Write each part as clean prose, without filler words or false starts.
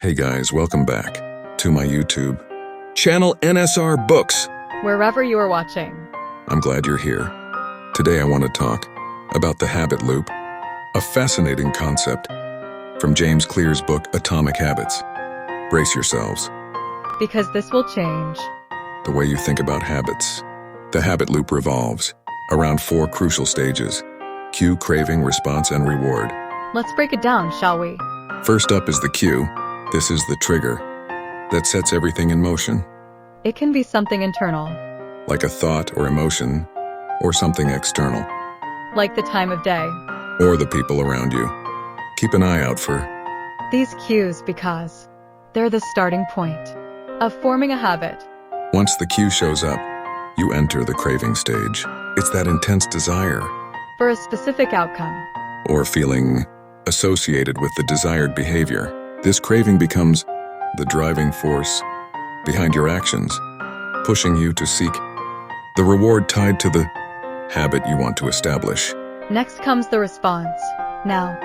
Hey guys, welcome back to my YouTube channel NSR Books. Wherever you are watching. I'm glad you're here. Today I want to talk about the habit loop, a fascinating concept from James Clear's book Atomic Habits. Brace yourselves. Because this will change The way you think about habits. The habit loop revolves around 4 crucial stages: cue, craving, response, and reward. Let's break it down, shall we? First up is the cue. This is the trigger that sets everything in motion, It can be something internal, like a thought or emotion, or something external, like the time of day. or the people around you. Keep an eye out for These cues because they're the starting point of forming a habit. Once the cue shows up, you enter the craving stage. It's that intense desire For a specific outcome. or feeling associated with the desired behavior. This craving becomes the driving force behind your actions, pushing you to seek the reward tied to the habit you want to establish. Next comes the response. Now,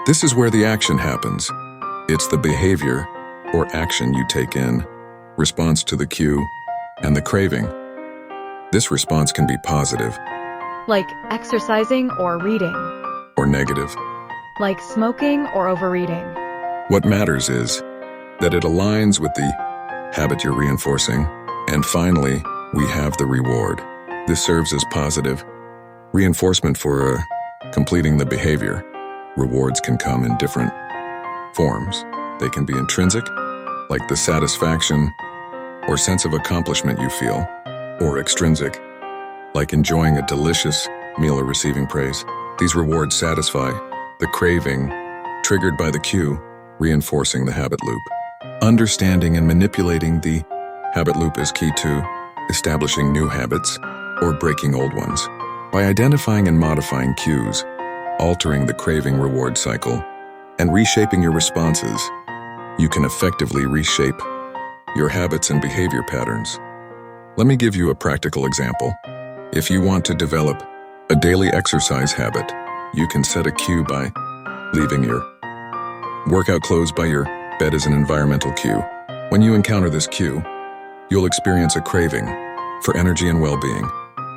This is where the action happens. It's the behavior or action you take in response to the cue and the craving. This response can be positive like exercising or reading, or negative. like smoking or overeating. What matters is that it aligns with the habit you're reinforcing. And finally, we have the reward. This serves as positive reinforcement for completing the behavior. Rewards can come in different forms. They can be intrinsic, like the satisfaction or sense of accomplishment you feel, or extrinsic, like enjoying a delicious meal or receiving praise. These rewards satisfy the craving triggered by the cue, reinforcing the habit loop. Understanding and manipulating the habit loop is key to establishing new habits or breaking old ones. By identifying and modifying cues, altering the craving reward cycle, and reshaping your responses, you can effectively reshape your habits and behavior patterns. Let me give you a practical example. If you want to develop a daily exercise habit, you can set a cue by leaving your workout clothes by your bed as an environmental cue. When you encounter this cue, you'll experience a craving for energy and well-being.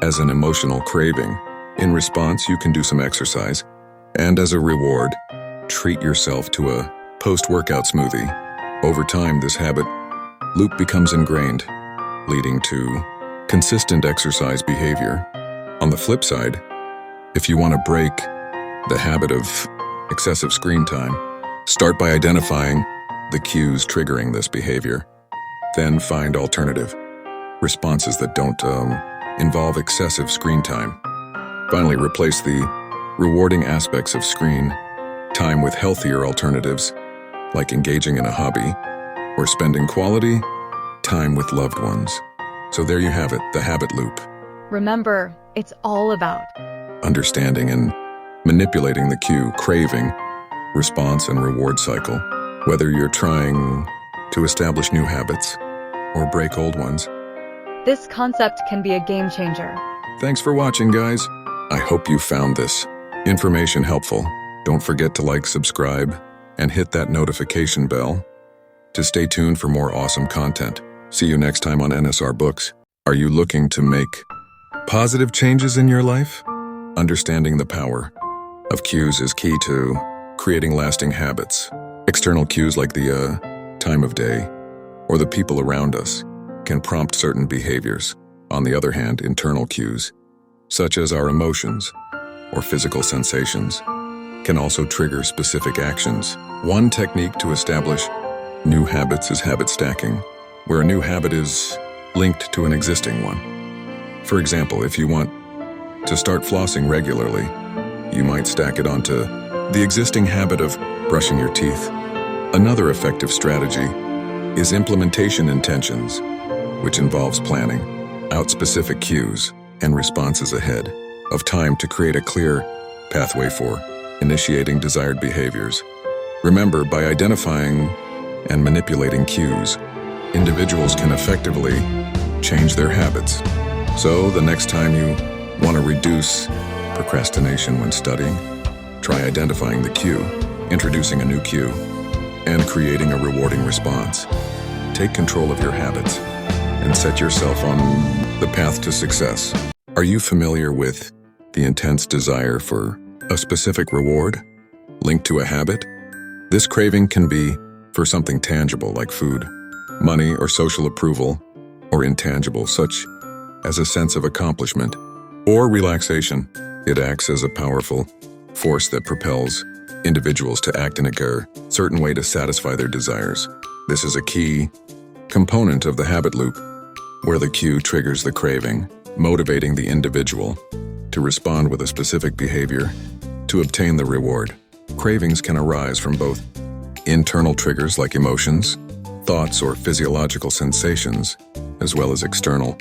As an emotional craving, in response, you can do some exercise, and as a reward, treat yourself to a post-workout smoothie. Over time, this habit loop becomes ingrained, leading to consistent exercise behavior. On the flip side, if you want to break the habit of excessive screen time, start by identifying the cues triggering this behavior. Then find alternative responses that don't involve excessive screen time. Finally, replace the rewarding aspects of screen time with healthier alternatives, like engaging in a hobby or spending quality time with loved ones. So there you have it, the habit loop. Remember, it's all about Understanding and manipulating the cue, craving, response, and reward cycle. Whether you're trying to establish new habits or break old ones. this concept can be a game changer. Thanks for watching, guys. I hope you found this information helpful. Don't forget to like, subscribe, and hit that notification bell to stay tuned for more awesome content. See you next time on NSR Books. Are you looking to make positive changes in your life? Understanding the power of cues is key to creating lasting habits. External cues like the time of day or the people around us can prompt certain behaviors. On the other hand, internal cues, such as our emotions or physical sensations, can also trigger specific actions. One technique to establish new habits is habit stacking, where a new habit is linked to an existing one. For example, if you want to start flossing regularly, you might stack it onto the existing habit of brushing your teeth. Another effective strategy is implementation intentions, which involves planning out specific cues and responses ahead of time to create a clear pathway for initiating desired behaviors. Remember, by identifying and manipulating cues, individuals can effectively change their habits. So the next time you want to reduce procrastination when studying, try identifying the cue, introducing a new cue, and creating a rewarding response. Take control of your habits and set yourself on the path to success. Are you familiar with the intense desire for a specific reward linked to a habit? This craving can be for something tangible like food, money, or social approval, or intangible such as a sense of accomplishment or relaxation. It acts as a powerful force that propels individuals to act in a certain way to satisfy their desires. This is a key component of the habit loop, where the cue triggers the craving, motivating the individual to respond with a specific behavior to obtain the reward. Cravings can arise from both internal triggers like emotions, thoughts, or physiological sensations, as well as external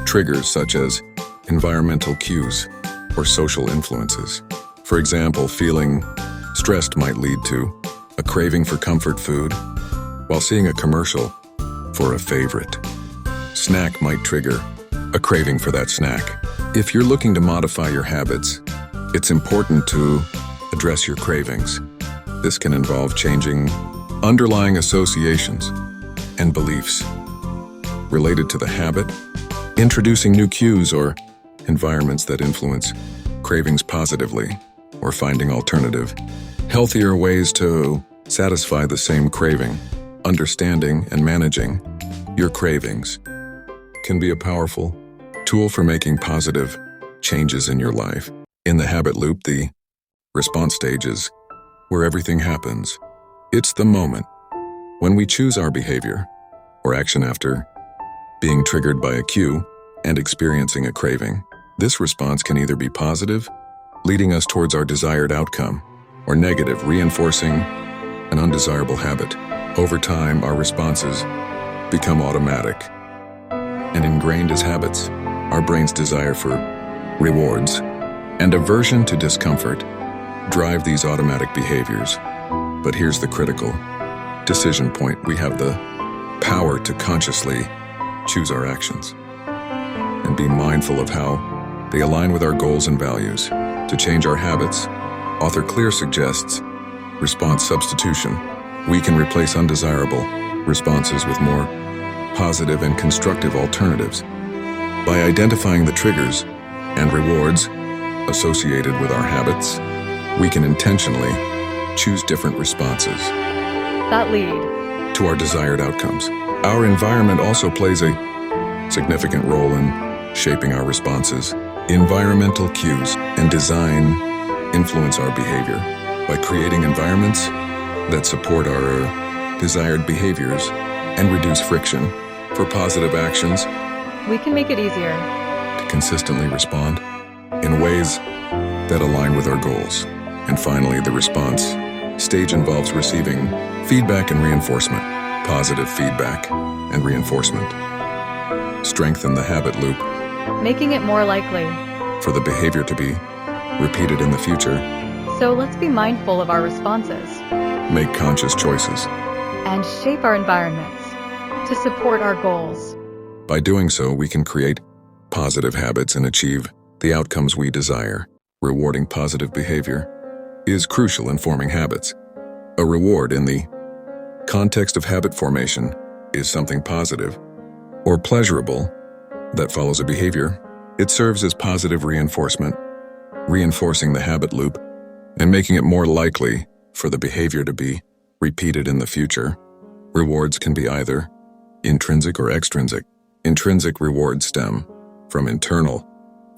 triggers such as environmental cues or social influences. For example, feeling stressed might lead to a craving for comfort food, while seeing a commercial for a favorite snack might trigger a craving for that snack. If you're looking to modify your habits, it's important to address your cravings. This can involve changing underlying associations and beliefs related to the habit, introducing new cues or environments that influence cravings positively, or finding alternative, healthier ways to satisfy the same craving. Understanding and managing your cravings can be a powerful tool for making positive changes in your life. In the habit loop, the response stage is where everything happens. It's the moment when we choose our behavior or action after being triggered by a cue and experiencing a craving. This response can either be positive, leading us towards our desired outcome, or negative, reinforcing an undesirable habit. Over time, our responses become automatic and ingrained as habits. Our brain's desire for rewards and aversion to discomfort drive these automatic behaviors. But here's the critical decision point. We have the power to consciously choose our actions and be mindful of how they align with our goals and values. To change our habits, author Clear suggests response substitution. We can replace undesirable responses with more positive and constructive alternatives. By identifying the triggers and rewards associated with our habits, we can intentionally choose different responses that lead to our desired outcomes. Our environment also plays a significant role in shaping our responses. Environmental cues and design influence our behavior. By creating environments that support our desired behaviors and reduce friction for positive actions, we can make it easier to consistently respond in ways that align with our goals. And finally, the response stage involves receiving feedback and reinforcement. Positive feedback and reinforcement strengthen the habit loop, making it more likely for the behavior to be repeated in the future. So let's be mindful of our responses, make conscious choices, and shape our environments to support our goals. By doing so, we can create positive habits and achieve the outcomes we desire. Rewarding positive behavior is crucial in forming habits. A reward in the context of habit formation is something positive or pleasurable that follows a behavior. It serves as positive reinforcement, reinforcing the habit loop and making it more likely for the behavior to be repeated in the future. Rewards can be either intrinsic or extrinsic. Intrinsic rewards stem from internal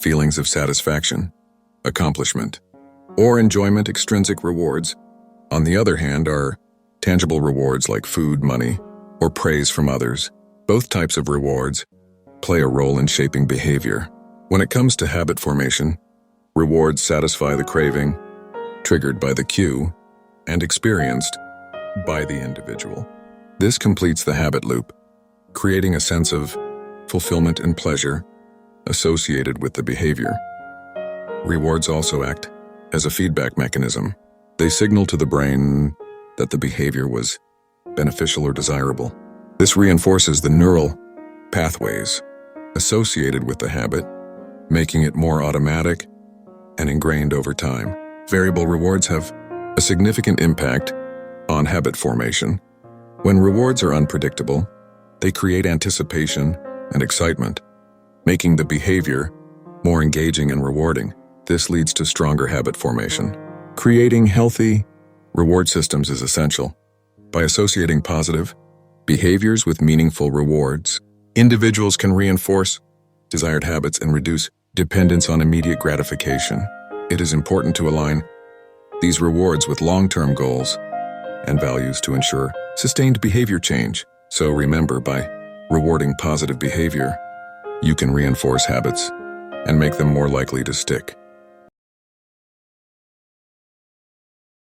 feelings of satisfaction, accomplishment, or enjoyment. Extrinsic rewards, on the other hand, are tangible rewards like food, money, or praise from others. Both types of rewards play a role in shaping behavior. When it comes to habit formation, rewards satisfy the craving triggered by the cue and experienced by the individual. This completes the habit loop, creating a sense of fulfillment and pleasure associated with the behavior. Rewards also act as a feedback mechanism. They signal to the brain that the behavior was beneficial or desirable. This reinforces the neural pathways associated with the habit, making it more automatic and ingrained over time. Variable rewards have a significant impact On habit formation, when rewards are unpredictable, they create anticipation and excitement, making the behavior more engaging and rewarding. This leads to stronger habit formation. Creating healthy reward systems is essential. By associating positive behaviors with meaningful rewards, individuals can reinforce desired habits and reduce dependence on immediate gratification. It is important to align these rewards with long-term goals and values to ensure sustained behavior change. So remember, by rewarding positive behavior, you can reinforce habits and make them more likely to stick.